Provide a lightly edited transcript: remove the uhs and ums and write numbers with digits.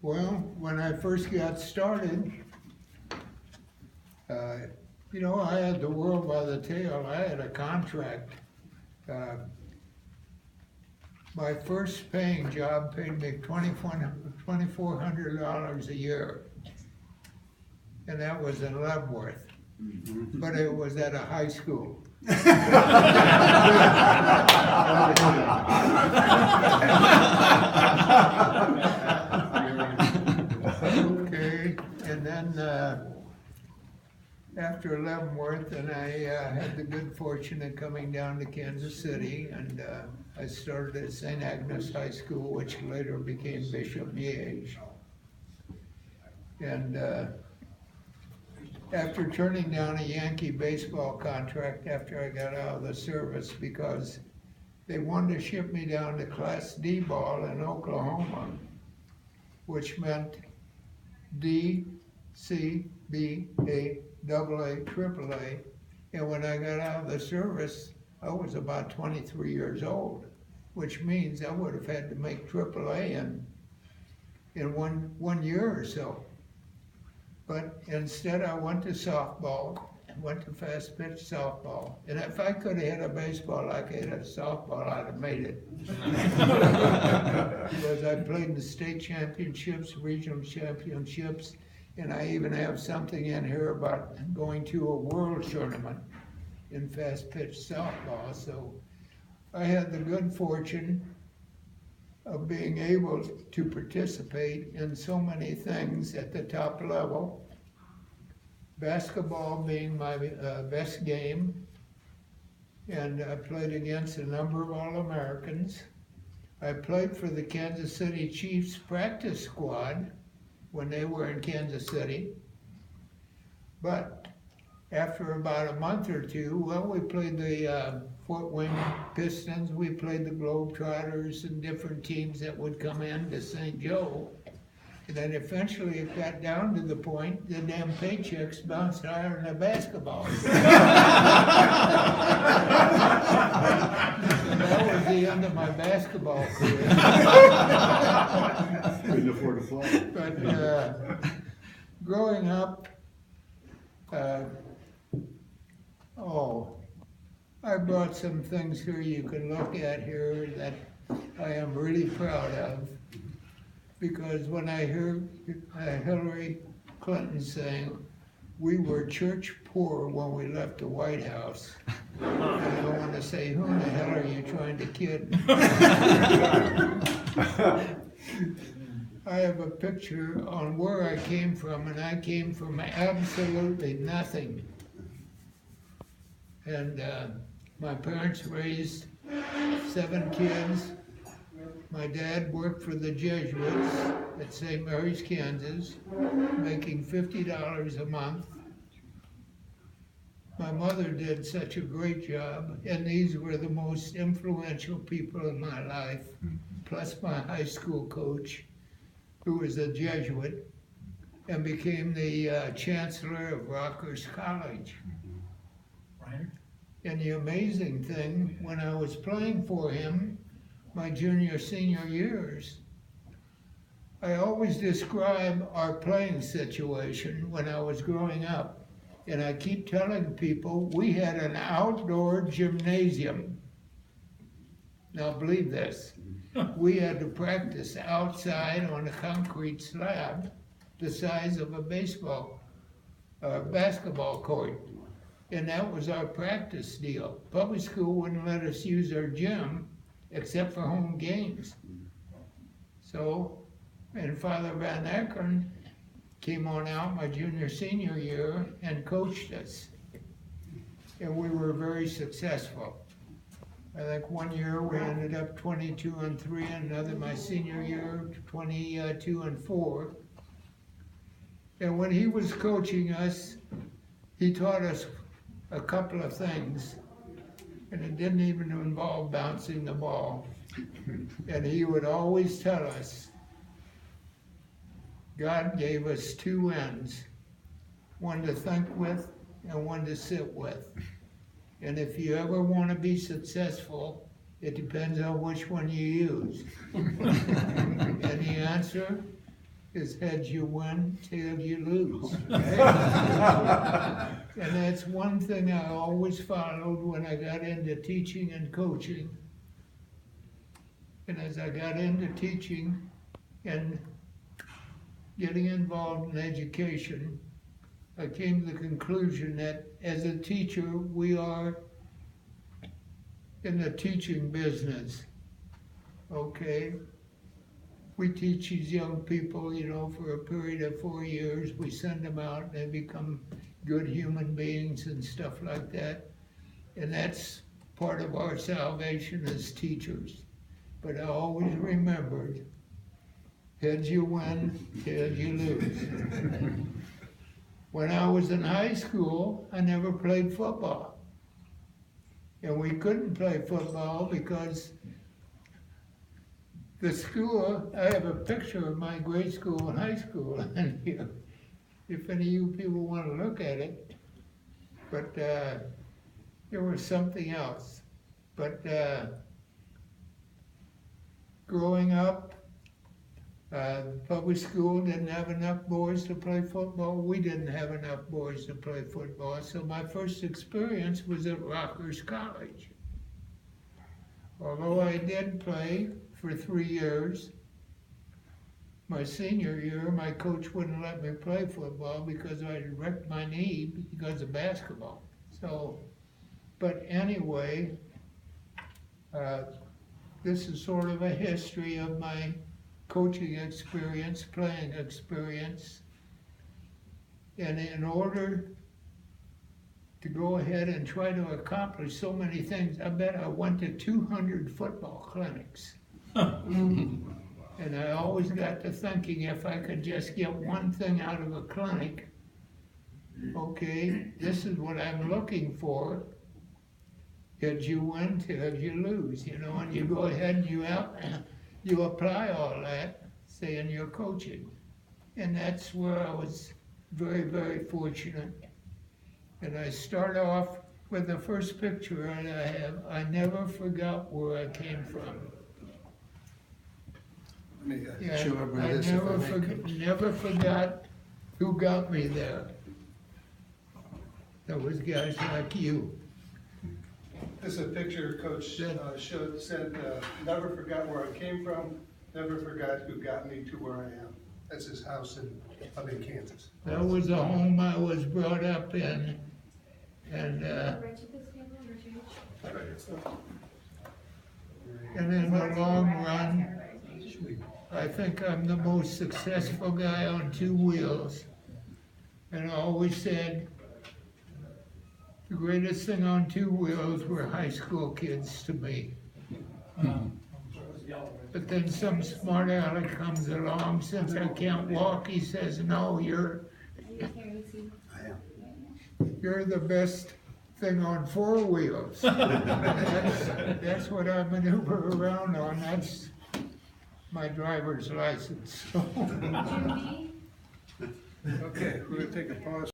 Well, when I first got started, you know, I had the world by the tail. I had a contract. My first paying job paid me $2,400 a year, and that was in Leavenworth, but it was at a high school. Okay, and then after Leavenworth, and I had the good fortune of coming down to Kansas City, and I started at St. Agnes High School, which later became Bishop Miege. And after turning down a Yankee baseball contract after I got out of the service, because they wanted to ship me down to Class D ball in Oklahoma, which meant D, C, B, A, AA, AAA, and when I got out of the service, I was about 23 years old, which means I would have had to make AAA in one year or so. But instead I went to softball, went to fast pitch softball, and if I could have hit a baseball like I hit a softball, I'd have made it. Because I played in the state championships, regional championships, and I even have something in here about going to a world tournament in fast pitch softball. So I had the good fortune of being able to participate in so many things at the top level. Basketball being my best game, and I played against a number of All-Americans. I played for the Kansas City Chiefs practice squad when they were in Kansas City. But after about a month or two, well, we played the Fort Wayne Pistons, we played the Globetrotters and different teams that would come in to St. Joe. And then eventually it got down to the point the damn paychecks bounced higher than the basketball. And that was the end of my basketball career. Couldn't afford to play. But growing up, I brought some things here you can look at here that I am really proud of. Because when I heard Hillary Clinton saying, we were church poor when we left the White House, and I want to say, who in the hell are you trying to kid? I have a picture on where I came from, and I came from absolutely nothing. And my parents raised 7 kids. My dad worked for the Jesuits at St. Mary's, Kansas, making $50 a month. My mother did such a great job, and these were the most influential people in my life, plus my high school coach, who was a Jesuit, and became the chancellor of Rockhurst College. Right. And the amazing thing, when I was playing for him, my junior, senior years, I always describe our playing situation when I was growing up. And I keep telling people, we had an outdoor gymnasium. Now believe this, we had to practice outside on a concrete slab the size of a basketball court. And that was our practice deal. Public school wouldn't let us use our gym except for home games. So, and Father Van Ackern came on out my junior, senior year and coached us. And we were very successful. I think one year we ended up 22-3, another my senior year, 22-4. And when he was coaching us, he taught us a couple of things. And it didn't even involve bouncing the ball. And he would always tell us, God gave us 2 ends, one to think with and one to sit with. And if you ever want to be successful, it depends on which one you use. And the answer is heads you win, tails you lose. And that's one thing I always followed when I got into teaching and coaching. And as I got into teaching and getting involved in education, I came to the conclusion that as a teacher, we are in the teaching business, okay? We teach these young people, you know, for a period of 4 years. We send them out and they become good human beings and stuff like that. And that's part of our salvation as teachers. But I always remembered, heads you win, tails you lose. When I was in high school, I never played football. And we couldn't play football because the school, I have a picture of my grade school and high school in here, if any of you people want to look at it. But there was something else. But growing up, public school didn't have enough boys to play football. We didn't have enough boys to play football. So my first experience was at Rockhurst College. Although I did play for 3 years, my senior year, my coach wouldn't let me play football because I wrecked my knee because of basketball. So, but anyway, this is sort of a history of my coaching experience, playing experience. And in order to go ahead and try to accomplish so many things, I bet I went to 200 football clinics. And I always got to thinking if I could just get one thing out of a clinic, okay, this is what I'm looking for. Heads you win, tails you lose, you know, and you go ahead and you apply all that, say in your coaching. And that's where I was very, very fortunate. And I start off with the first picture that I have. I never forgot where I came from. Yeah, I never forgot who got me there. That was guys like you. This is a picture Coach said, never forgot where I came from, never forgot who got me to where I am. That's his house up in Kansas. That was the home I was brought up in. And in the long run, I think I'm the most successful guy on 2 wheels. And I always said, the greatest thing on 2 wheels were high school kids to me. But then some smart aleck comes along, since I can't walk, he says, no, you're the best thing on 4 wheels. That's what I maneuver around on, that's my driver's license. Okay, we're gonna take a pause.